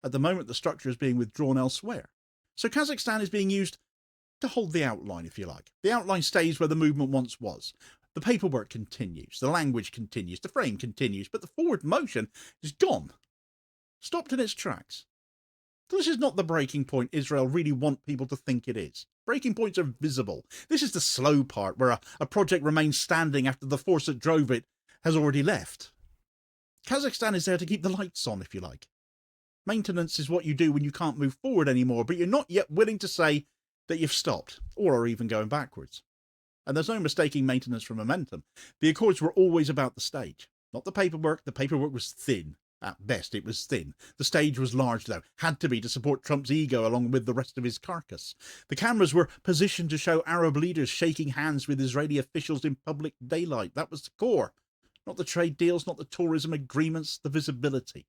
At the moment, the structure is being withdrawn elsewhere. So Kazakhstan is being used to hold the outline, if you like. The outline stays where the movement once was. The paperwork continues, the language continues, the frame continues, but the forward motion is gone. Stopped in its tracks. This is not the breaking point Israel really want people to think it is. Breaking points are visible. This is the slow part, where a project remains standing after the force that drove it has already left. Kazakhstan is there to keep the lights on, if you like. Maintenance is what you do when you can't move forward anymore, but you're not yet willing to say that you've stopped, or are even going backwards. And there's no mistaking maintenance from momentum. The Accords were always about the stage, not the paperwork. The paperwork was thin. At best, it was thin. The stage was large, though, had to be to support Trump's ego along with the rest of his carcass. The cameras were positioned to show Arab leaders shaking hands with Israeli officials in public daylight. That was the core. Not the trade deals, not the tourism agreements, the visibility.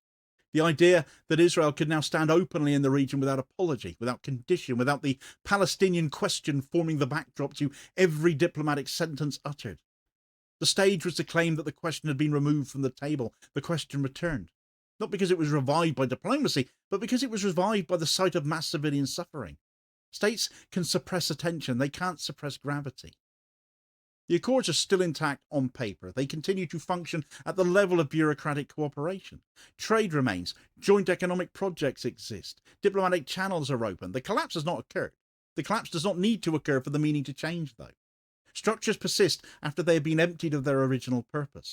The idea that Israel could now stand openly in the region without apology, without condition, without the Palestinian question forming the backdrop to every diplomatic sentence uttered. The stage was to claim that the question had been removed from the table, the question returned. Not because it was revived by diplomacy, but because it was revived by the sight of mass civilian suffering. States can suppress attention, they can't suppress gravity. The Accords are still intact on paper. They continue to function at the level of bureaucratic cooperation. Trade remains. Joint economic projects exist. Diplomatic channels are open. The collapse has not occurred. The collapse does not need to occur for the meaning to change, though. Structures persist after they have been emptied of their original purpose.